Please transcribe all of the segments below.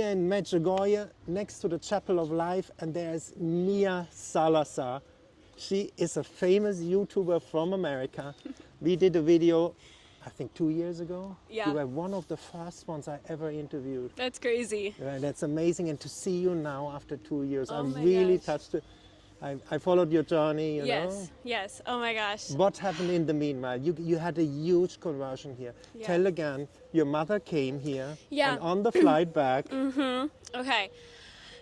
here in Medjugorje next to the Chapel of Life, and there's Mia Salazar. She is a famous YouTuber from America. We did a video, I think 2 years ago. Yeah. You were one of the first ones I ever interviewed. That's crazy. Right, that's amazing. And to see you now after 2 years, Oh I'm my really gosh. touched. I followed your journey, you know. Yes. Oh my gosh. What happened in the meanwhile? You had a huge conversion here. Yeah. Tell again, your mother came here, Yeah. and on the flight back, Okay.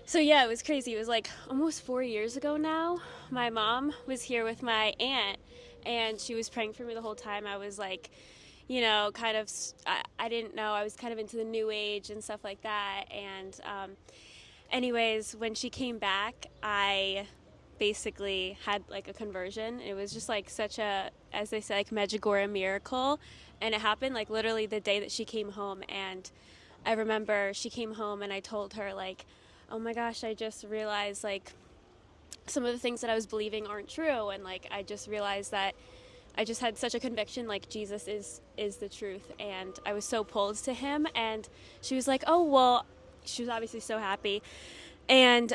So yeah, it was crazy. It was like almost 4 years ago now. My mom was here with my aunt, and she was praying for me the whole time. I was like, you know, kind of, I didn't know. I was kind of into the new age and stuff like that. And anyways, when she came back, I basically had like a conversion. It was just like such a, as they say, like Medjugorje miracle. And it happened like literally the day that she came home. And I remember she came home and I told her like, oh my gosh, I just realized like some of the things that I was believing aren't true. And like, I just realized that I just had such a conviction, like Jesus is the truth. And I was so pulled to him. And she was like, oh, well, she was obviously so happy. And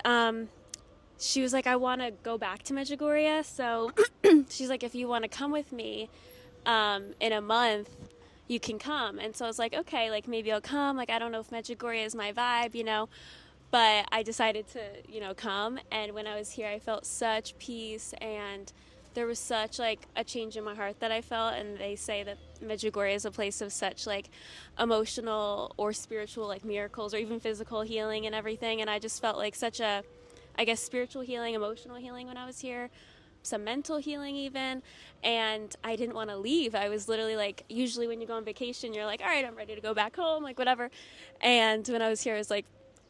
she was like, I want to go back to Medjugorje. So she's like, if you want to come with me in a month, you can come. And so I was like, okay, like maybe I'll come. Like, I don't know if Medjugorje is my vibe, you know. But I decided to, you know, come. And when I was here, I felt such peace. And there was such like a change in my heart that I felt. And they say that Medjugorje is a place of such like emotional or spiritual like miracles or even physical healing and everything. And I just felt like such a, I guess, spiritual healing, emotional healing when I was here, some mental healing even. And I didn't want to leave. I was literally like, usually when you go on vacation, you're like, all right, I'm ready to go back home, like whatever. And when I was here, I was like,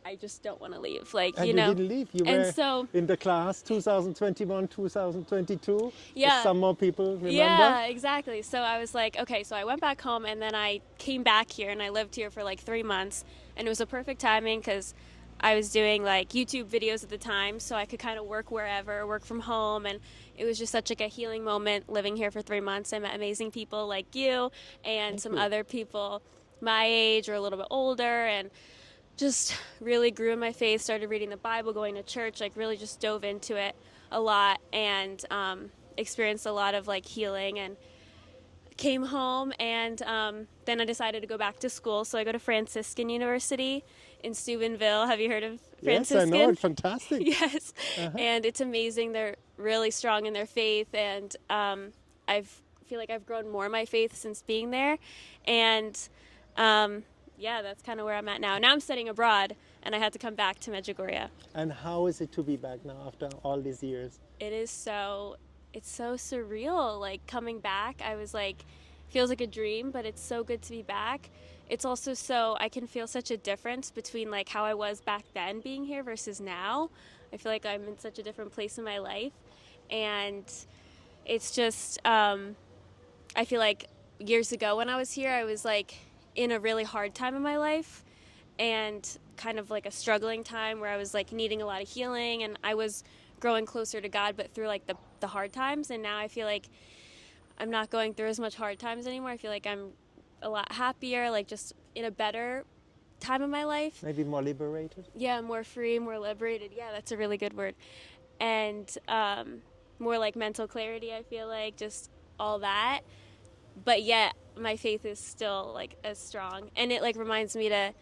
I just don't want to leave. Like, and you know. didn't leave. You and were so, in the class 2021, 2022. Yeah. Some more people remember. Yeah, exactly. So I was like, okay, so I went back home and then I came back here and I lived here for like 3 months. And it was a perfect timing because I was doing like YouTube videos at the time, so I could kind of work wherever, work from home. And it was just such like a healing moment living here for 3 months. I met amazing people like you and some other people my age or a little bit older, and just really grew in my faith, started reading the Bible, going to church, like really just dove into it a lot, and experienced a lot of like healing, and came home. And then I decided to go back to school. So I go to Franciscan University in Steubenville. Have you heard of Franciscan? Yes, I know it. Fantastic. Yes. And it's amazing. They're really strong in their faith. And I feel like I've grown more in my faith since being there. And yeah, that's kind of where I'm at now. Now I'm studying abroad, and I had to come back to Medjugorje. And how is it to be back now after all these years? It's so surreal, like coming back. I was like, feels like a dream, but it's so good to be back. It's also so, I can feel such a difference between like how I was back then being here versus now. I feel like I'm in such a different place in my life. And it's just, I feel like years ago when I was here, I was like in a really hard time in my life, and kind of like a struggling time where I was like needing a lot of healing, and I was growing closer to God, but through like the hard times. And now I feel like I'm not going through as much hard times anymore. I feel like I'm a lot happier, like just in a better time of my life. Maybe more liberated? Yeah, more free, more liberated. Yeah, that's a really good word. And more like mental clarity, I feel like, just all that. But yet my faith is still like as strong. And it like reminds me to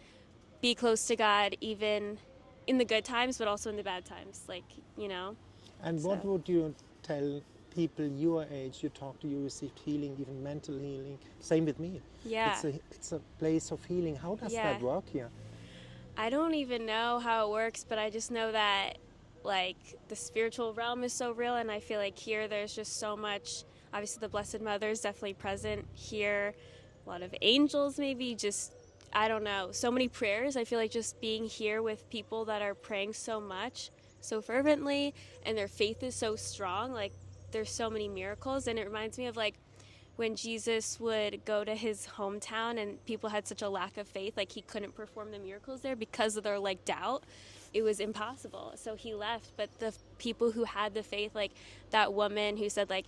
be close to God even in the good times, but also in the bad times, like, you know. And what would you tell people your age? You talk to, you received healing, even mental healing. Same with me. Yeah. It's a place of healing. How does that work here? I don't even know how it works, but I just know that like the spiritual realm is so real, and I feel like here there's just so much. Obviously the Blessed Mother is definitely present here. A lot of angels maybe, just, I don't know, so many prayers. I feel like just being here with people that are praying so much, so fervently, and their faith is so strong. Like there's so many miracles, and it reminds me of like when Jesus would go to his hometown and people had such a lack of faith, like he couldn't perform the miracles there because of their like doubt. It was impossible. So he left, but the people who had the faith, like that woman who said like,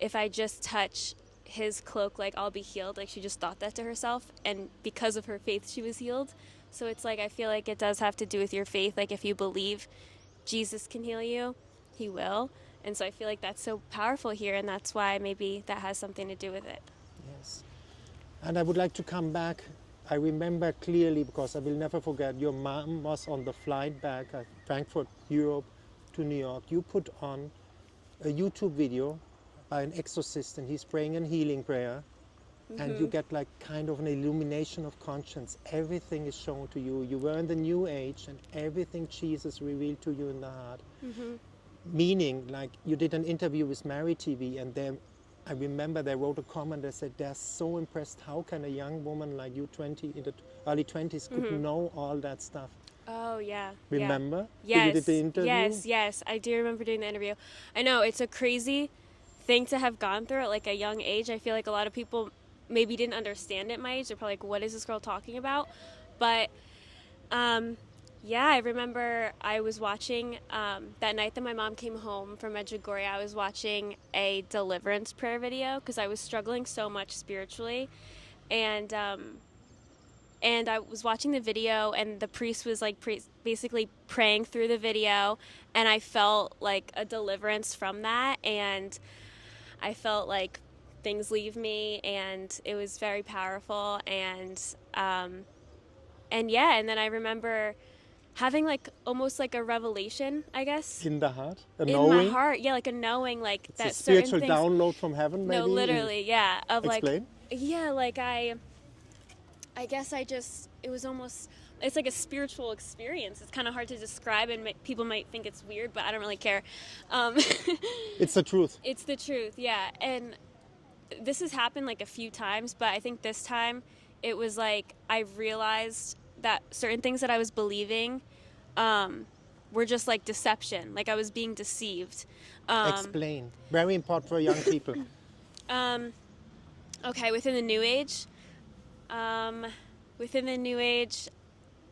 if I just touch his cloak, like I'll be healed. Like she just thought that to herself, and because of her faith she was healed. So it's like, I feel like it does have to do with your faith. Like if you believe Jesus can heal you, he will. And so I feel like that's so powerful here, and that's why maybe that has something to do with it. Yes. And I would like to come back. I remember clearly, because I will never forget, your mom was on the flight back at Frankfurt, Europe, to New York. You put on a YouTube video by an exorcist, and he's praying a healing prayer. And you get like kind of an illumination of conscience. Everything is shown to you. You were in the New Age, and everything Jesus revealed to you in the heart. Meaning, like, you did an interview with Mary TV, and then I remember they wrote a comment. They said they're so impressed. How can a young woman like you, 20 in the early 20s, could know all that stuff? Oh, yeah. Remember? Yes. You did the interview? Yes. I do remember doing the interview. I know, it's a crazy thing to have gone through at like a young age. I feel like a lot of people maybe didn't understand at my age. They're probably like, what is this girl talking about? But yeah, I remember I was watching that night that my mom came home from Medjugorje. I was watching a deliverance prayer video because I was struggling so much spiritually, and I was watching the video, and the priest was like basically praying through the video, and I felt like a deliverance from that, and I felt like things leave me, and it was very powerful, and yeah, and then I remember having like almost like a revelation, I guess. In the heart? A in knowing? my heart, yeah, like a knowing, like It's that a spiritual certain things. download from heaven, maybe? No, literally, yeah. Of Explain. like, yeah, like I guess it was almost, it's like a spiritual experience. It's kind of hard to describe, and people might think it's weird, but I don't really care. It's the truth. It's the truth, yeah. And this has happened like a few times, but I think this time it was like I realized that certain things that I was believing were just like deception. Like I was being deceived. Explain. Very important for young people. Okay, within the New Age,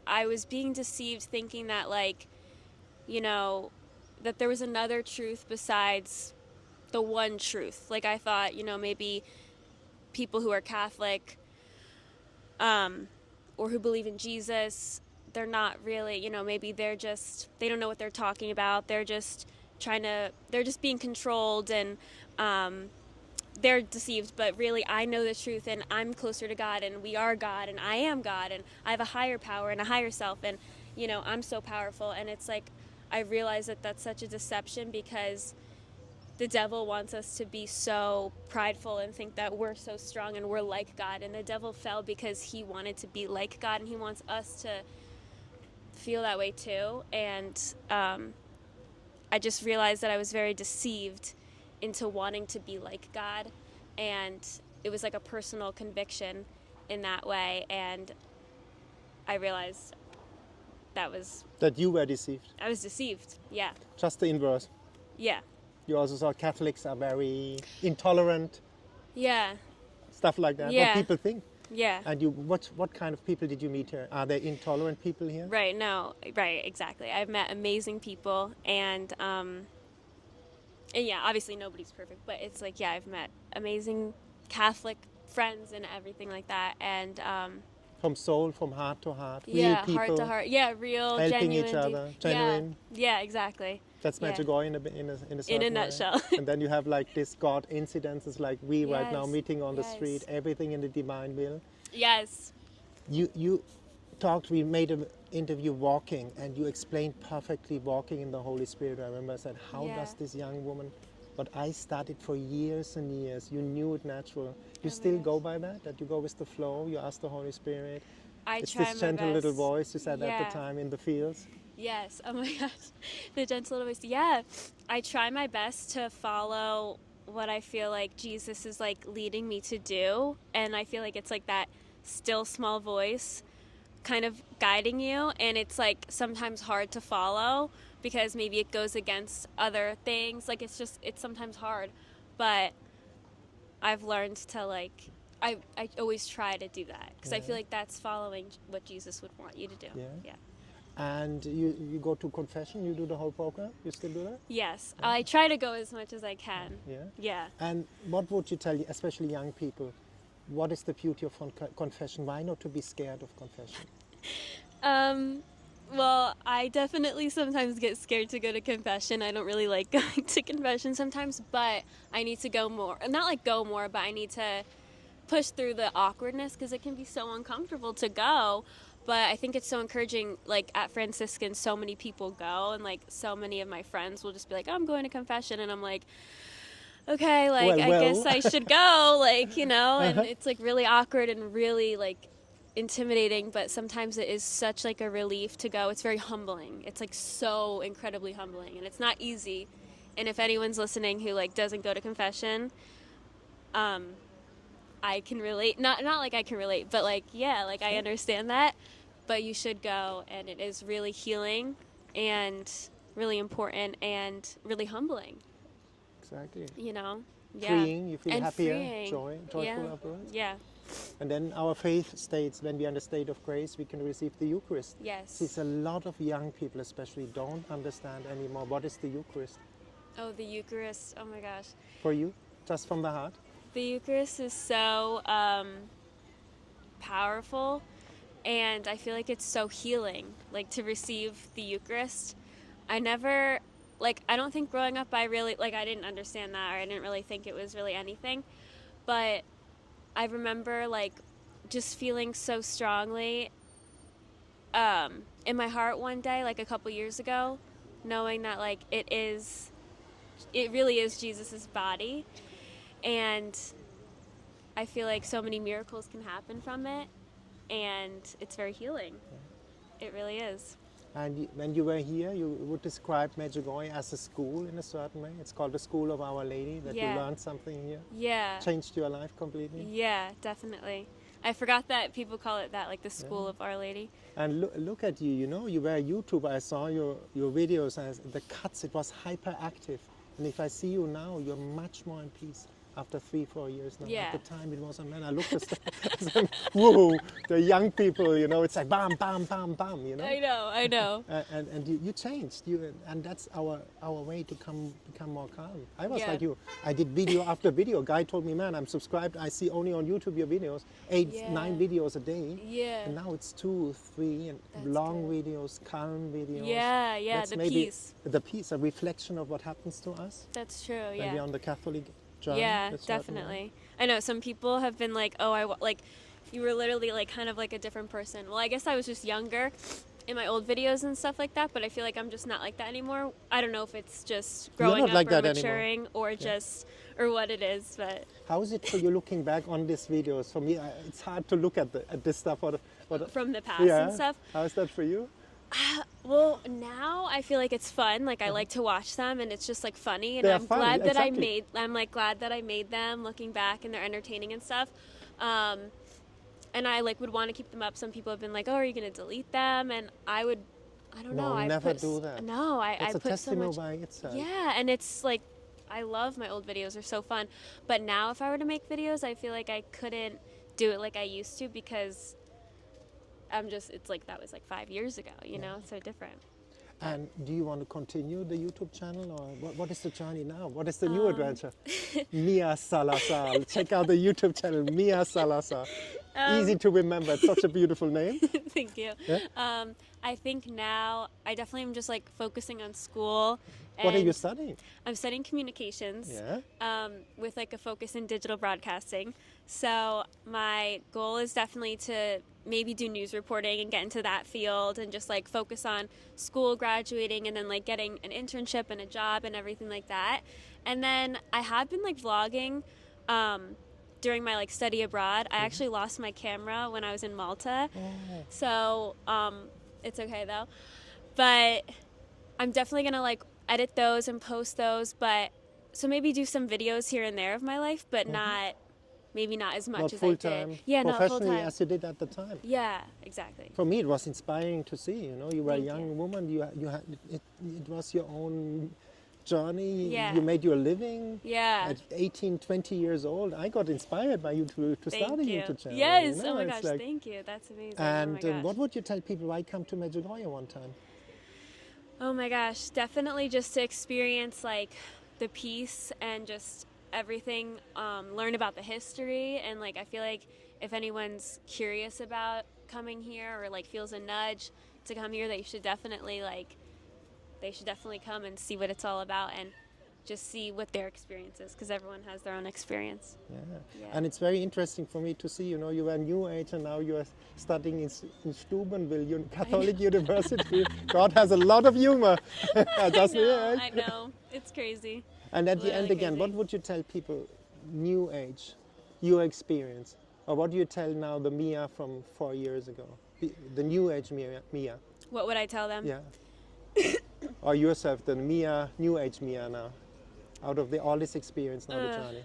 I was being deceived, thinking that like, you know, that there was another truth besides the one truth. Like I thought, you know, maybe people who are Catholic, or who believe in Jesus, they're not really, you know, maybe they don't know what they're talking about. They're just being controlled, and they're deceived, but really I know the truth, and I'm closer to God, and we are God, and I am God, and I have a higher power and a higher self, and, you know, I'm so powerful. And it's like, I realize that that's such a deception, because the devil wants us to be so prideful and think that we're so strong and we're like God. And the devil fell because he wanted to be like God, and he wants us to feel that way too. And I just realized that I was very deceived into wanting to be like God. And it was like a personal conviction in that way. And I realized That you were deceived. I was deceived. Yeah. Just the inverse. Yeah. You also saw Catholics are very intolerant, Yeah. stuff like that. Yeah. What people think. Yeah. And what kind of people did you meet here? Are there intolerant people here? Right. No. Right. Exactly. I've met amazing people, and yeah, obviously nobody's perfect, but it's like, yeah, I've met amazing Catholic friends and everything like that, and From soul, from heart to heart. yeah, Real people. heart to heart. Yeah, real, helping genuine. each other, genuine. Yeah. Exactly. That's Yeah. Medjugorje in a certain way. nutshell. And then you have like this God incidences like we right now Yes, meeting on the yes. street, everything in the divine will. Yes. You talked, we made an interview walking, and you explained perfectly walking in the Holy Spirit. I remember I said, how Yeah. does this young woman, but I studied for years and years. You knew it natural. You still yes. go by that you go with the flow, you ask the Holy Spirit. I It's try this my gentle little best. voice you said at Yeah. the time in the fields. Yes. Oh my gosh. The gentle little voice. Yeah. I try my best to follow what I feel like Jesus is like leading me to do. And I feel like it's like that still small voice kind of guiding you. And it's like sometimes hard to follow because maybe it goes against other things. Like it's sometimes hard. But I've learned to like, I always try to do that because I feel like that's following what Jesus would want you to do. Yeah. And you go to confession, you do the whole program? You still do that? Yes, I try to go as much as I can. Yeah. Yeah. And what would you tell, especially young people, what is the beauty of confession? Why not to be scared of confession? Well, I definitely sometimes get scared to go to confession. I don't really like going to confession sometimes, but I need to go more. Not like go more, but I need to push through the awkwardness because it can be so uncomfortable to go. But I think it's so encouraging. Like at Franciscan, so many people go, and like so many of my friends will just be like, "Oh, I'm going to confession," and I'm like, "Okay, like I guess I should go," like and it's like really awkward and really like intimidating, but sometimes it is such like a relief to go. It's very humbling. It's like so incredibly humbling, and it's not easy. And if anyone's listening who like doesn't go to confession, I can relate. Not like I can relate, but like yeah, like I understand that. But you should go, and it is really healing and really important and really humbling. Exactly. Yeah. Freeing, you feel And happier, freeing. joyful Yeah. afterwards. Yeah. And then our faith states when we are in the state of grace, we can receive the Eucharist. Yes. Since a lot of young people especially don't understand anymore what is the Eucharist. Oh, the Eucharist. Oh my gosh. For you, just from the heart? The Eucharist is so powerful, and I feel like it's so healing. Like to receive the Eucharist, I never, like, I don't think growing up I really, like, I didn't understand that, or I didn't really think it was really anything. But I remember, like, just feeling so strongly in my heart one day, like a couple years ago, knowing that, like, it really is Jesus's body. And I feel like so many miracles can happen from it, and it's very healing. It really is. And when you were here, you would describe Medjugorje as a school in a certain way. It's called the School of Our Lady, that you learned something here. Yeah. Changed your life completely. Yeah, definitely. I forgot that people call it that, like the School of Our Lady. And look at you, you were a YouTuber. I saw your videos, and the cuts, it was hyperactive. And if I see you now, you're much more in peace. After 3-4 years now. Yeah. At the time it was, man, I looked at stuff, whoa, the young people, it's like bam, bam, bam, bam, I know. And you changed, and that's our way to become more calm. I was like you. I did video after video. Guy told me, man, I'm subscribed. I see only on YouTube your videos, 8-9 videos a day. Yeah. And now it's 2-3 and That's long good. videos, calm videos. Yeah, That's the maybe peace. the peace, a reflection of what happens to us. That's true, When we're on the Catholic journey. Yeah, definitely. I know some people have been like, oh, like, you were literally like kind of like a different person. Well, I guess I was just younger in my old videos and stuff like that, but I feel like I'm just not like that anymore. I don't know if it's just growing up like or that maturing or just, or what it is, but. How is it for you looking back on these videos? For me, it's hard to look at this stuff. From the past and stuff. How is that for you? Well, now I feel like it's fun. Like I like to watch them, and it's just like funny. And They are I'm fun, glad that exactly. I'm like glad that I made them. Looking back, and they're entertaining and stuff. And I like would want to keep them up. Some people have been like, "Oh, are you gonna delete them?" And I don't know. I never do that. No, I It's a put so testimony much. by itself. Yeah, and it's like I love my old videos. They're so fun. But now, if I were to make videos, I feel like I couldn't do it like I used to because it's like that was like 5 years ago, it's so different. And do you want to continue the YouTube channel, or what is the journey now? What is the new adventure? Mia Salazar. Check out the YouTube channel, Mia Salazar. Easy to remember. It's such a beautiful name. Thank you. Yeah? I think now I definitely am just like focusing on school. What are you and studying? I'm studying communications. Yeah. With like a focus in digital broadcasting. So my goal is definitely to maybe do news reporting and get into that field and just like focus on school, graduating, and then like getting an internship and a job and everything like that. And then I have been like vlogging during my like study abroad. I actually lost my camera when I was in Malta. So it's okay though. But I'm definitely gonna like edit those and post those, but so maybe do some videos here and there of my life, but maybe not as much Not as full I did. time. Yeah, not full Professionally time. as you did at the time. Yeah, exactly. For me, it was inspiring to see. You were a Thank young you. woman. You had it was your own journey. Yeah. You made your living. Yeah. At 18, 20 years old, I got inspired by you to start a Thank you. YouTube channel. Yes. Oh my it's gosh. like- Thank you. That's amazing. And oh my gosh. what would you tell people? Why come to Medjugorje one time? Oh my gosh. Definitely just to experience like the peace and just everything. Learn about the history, and like I feel like if anyone's curious about coming here or like feels a nudge to come here, they should definitely come and see what it's all about and just see what their experience is, because everyone has their own experience. Yeah. And it's very interesting for me to see, you know, you were New Age and now you are studying in Steubenville Catholic University. God has a lot of humor, doesn't he? I know. It's crazy. And at the Literally end again, crazy. what would you tell people, New Age, your experience? Or what do you tell now the Mia from 4 years ago? The New Age Mia? What would I tell them? Yeah. Or yourself, the Mia, New Age Mia now? Out of all this experience now, the journey.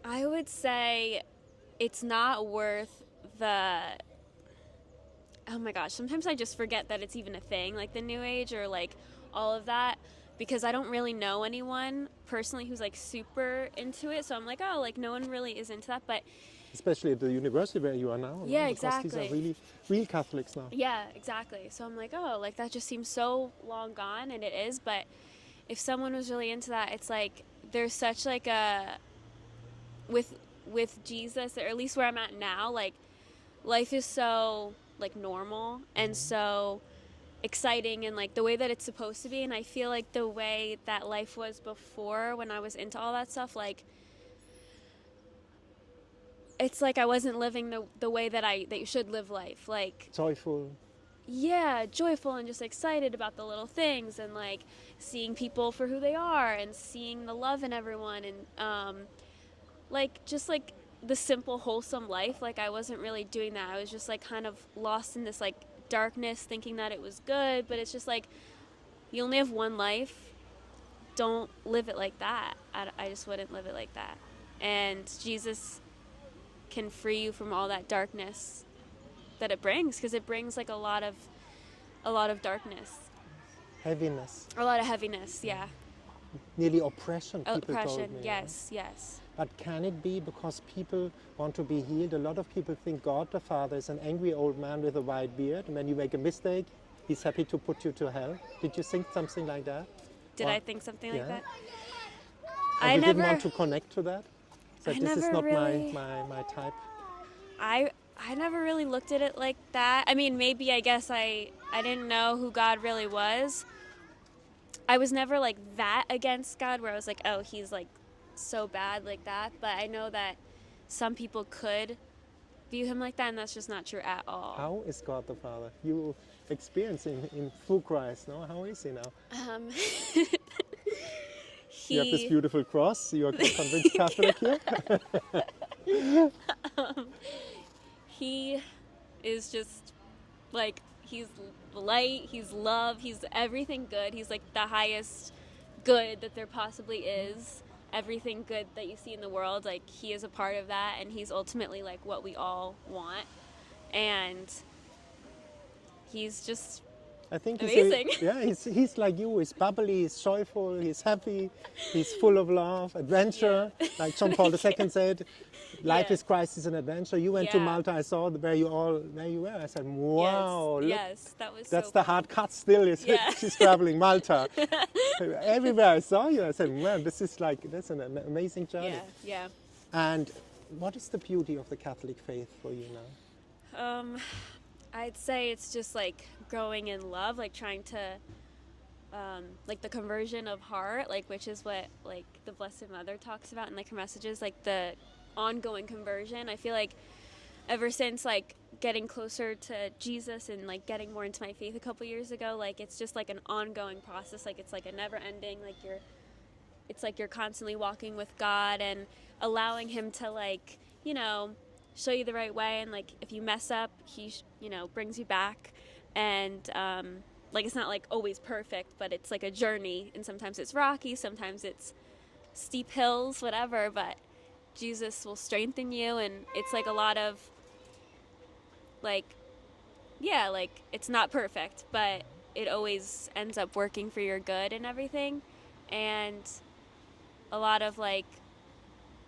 I would say it's not worth the... Oh my gosh, sometimes I just forget that it's even a thing, like the New Age or like all of that, because I don't really know anyone personally who's like super into it. So I'm like, oh, like no one really is into that. But especially at the university where you are now. Yeah, no? Because exactly. these are really real Catholics now. Yeah, exactly. So I'm like, oh, like that just seems so long gone, and it is. But if someone was really into that, it's like there's such like a with Jesus, or at least where I'm at now, like life is so like normal and so exciting, and like the way that it's supposed to be. And I feel like the way that life was before, when I was into all that stuff, like it's like I wasn't living the way that you should live life, like Joyful. yeah, joyful and just excited about the little things, and like seeing people for who they are and seeing the love in everyone, and like just like the simple wholesome life. Like I wasn't really doing that. I was just like kind of lost in this like darkness, thinking that it was good, but it's just like you only have one life. Don't live it like that. I just wouldn't live it like that. And Jesus can free you from all that darkness that it brings, because it brings like a lot of darkness, Heaviness. a lot of heaviness. Yeah. Nearly oppression, people Oppression. told me. Yes, yes. But can it be because people want to be healed? A lot of people think God the Father is an angry old man with a white beard, and when you make a mistake, he's happy to put you to hell. Did you think something like that? Did Or- I think something like Yeah. that? And I you never. didn't want to connect to that? So I this is never not really- my type. I never really looked at it like that. I mean, maybe I guess I didn't know who God really was. I was never like that against God, where I was like, oh, he's like so bad like that. But I know that some people could view him like that, and that's just not true at all. How is God the Father? You experience him in full Christ, no? How is he now? You have this beautiful cross. You are a convinced Catholic here. He is just like, he's light, he's love, he's everything good. He's like the highest good that there possibly is. Everything good that you see in the world, like he is a part of that, and he's ultimately like what we all want. And he's just I think amazing. he's like you. He's bubbly, he's joyful, he's happy, he's full of love, adventure. Yeah. Like John Paul II said, life Yeah. is Christ is an adventure. You went to Yeah. Malta. I saw where you were. I said, wow, look, yes, that was that's so the cool. hard cut still. Yeah. She's traveling Malta. Everywhere I saw you, I said, wow, that's an amazing journey. Yeah, yeah. And what is the beauty of the Catholic faith for you now? I'd say it's just like growing in love, like trying to, like the conversion of heart, like which is what like the Blessed Mother talks about in like her messages, like the ongoing conversion. I feel like ever since like getting closer to Jesus and like getting more into my faith a couple years ago, like it's just like an ongoing process. Like it's like a never ending, like it's like you're constantly walking with God and allowing him to like, you know, show you the right way, and like if you mess up, he brings you back, and like it's not like always perfect, but it's like a journey, and sometimes it's rocky, sometimes it's steep hills, whatever, but Jesus will strengthen you, and it's like a lot of like, yeah, like it's not perfect, but it always ends up working for your good and everything, and a lot of like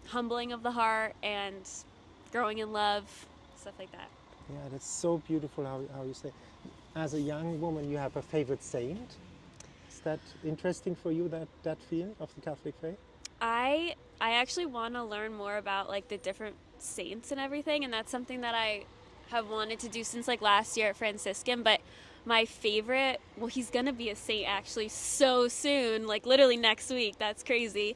humbling of the heart and growing in love, stuff like that. Yeah, that's so beautiful how you say. As a young woman, you have a favorite saint. Is that interesting for you, that field of the Catholic faith? I actually want to learn more about like the different saints and everything, and that's something that I have wanted to do since like last year at Franciscan, but my favorite, well, he's gonna be a saint actually so soon, like literally next week. That's crazy.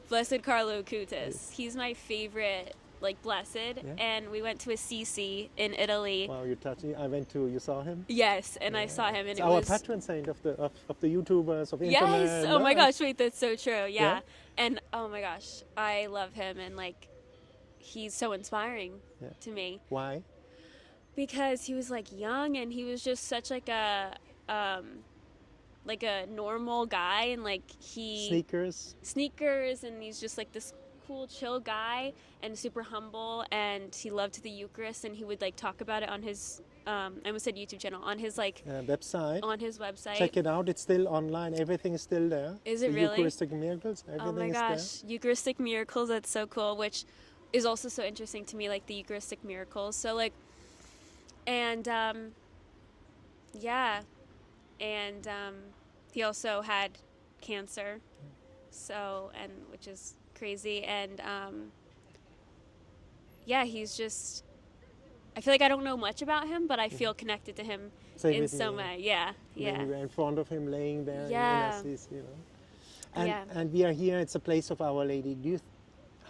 Blessed Carlo Acutis. He's my favorite, like blessed. And we went to Assisi in Italy. Wow, you're touching. I went to. You saw him? Yes, and I saw him, and it's it our was patron saint of the YouTubers of internet. yes. Oh my gosh, wait, that's so true. Yeah. And oh my gosh, I love him, and like he's so inspiring to me. Why? Because he was like young, and he was just such like a normal guy, and like sneakers, and he's just like this cool, chill guy, and super humble, and he loved the Eucharist, and he would like talk about it on his I almost said YouTube channel, on his like website. On his website. Check it out. It's still online. Everything is still there. Is it the really? Eucharistic miracles. Everything oh my gosh, is there. Eucharistic miracles. That's so cool. Which is also so interesting to me, like the Eucharistic miracles. So like, and he also had cancer. So, and which is crazy, and he's just, I feel like I don't know much about him, but I feel connected to him in some way. When we were in front of him laying there in Assisi, you know. And we are here. It's a place of Our Lady.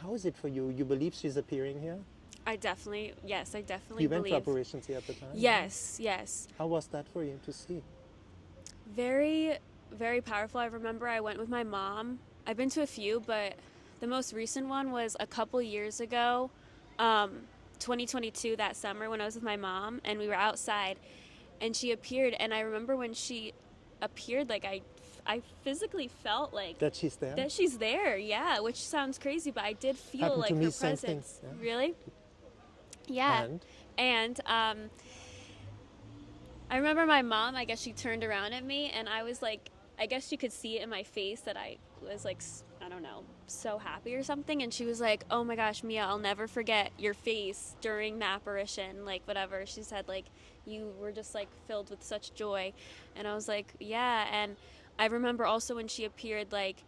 How is it for you? You believe she's appearing here? I definitely believe. You went to apparitions here at the time? Yes. How was that for you to see? Very, very powerful. I remember I went with my mom. I've been to a few, but the most recent one was a couple years ago, 2022, that summer, when I was with my mom, and we were outside, and she appeared, and I remember when she appeared, like I physically felt like that she's there. Which sounds crazy, but I did feel happened like to me, her same presence. thing. Really? Yeah. And I remember my mom, I guess she turned around at me, and I was like, I guess she could see it in my face that I was like, I don't know, so happy or something. And she was like, oh my gosh, Mia, I'll never forget your face during the apparition, like whatever. She said, like, you were just like filled with such joy. And I was like, yeah. And I remember also when she appeared, like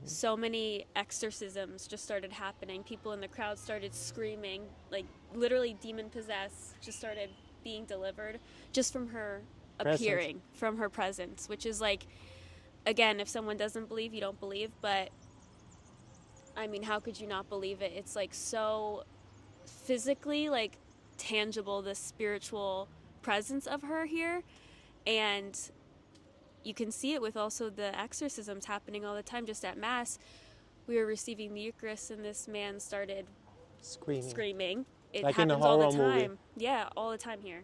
so many exorcisms just started happening. People in the crowd started screaming, like literally demon possessed, just started being delivered just from her appearing, from her presence, which is like, again, if someone doesn't believe, you don't believe, but I mean, how could you not believe it? It's like so physically like tangible, the spiritual presence of her here, and you can see it with also the exorcisms happening all the time. Just at Mass, we were receiving the Eucharist, and this man started screaming. It like happens in a horror all the time. movie. Yeah, all the time here.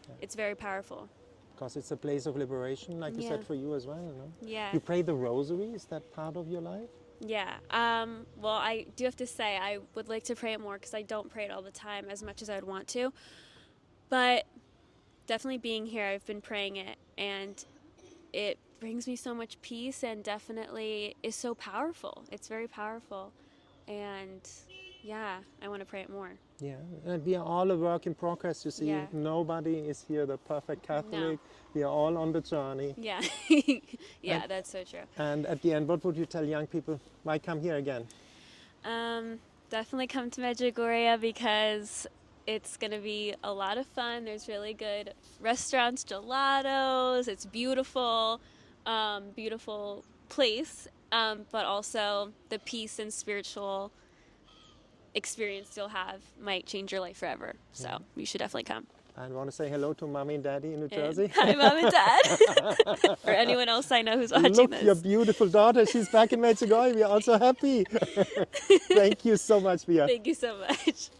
Yeah. It's very powerful. Because it's a place of liberation, like you said, for you as well, you know? Yeah. You pray the rosary? Is that part of your life? Yeah. Well, I do have to say I would like to pray it more because I don't pray it all the time as much as I would want to. But definitely being here, I've been praying it, and it brings me so much peace, and definitely is so powerful. It's very powerful. And yeah, I want to pray it more. Yeah, and we are all a work in progress, you see. Yeah. Nobody is here the perfect Catholic. No. We are all on the journey. Yeah, that's so true. And at the end, what would you tell young people? Why come here again? Definitely come to Medjugorje because it's going to be a lot of fun. There's really good restaurants, gelatos. It's beautiful, beautiful place, but also the peace and spiritual experience you'll have might change your life forever. So you should definitely come. And I want to say hello to Mommy and Daddy in New Jersey. Hi, Mom and Dad. Or anyone else I know who's watching Look, this. your beautiful daughter. She's back in Medjugorje. We are also happy. Thank you so much, Mia. Thank you so much.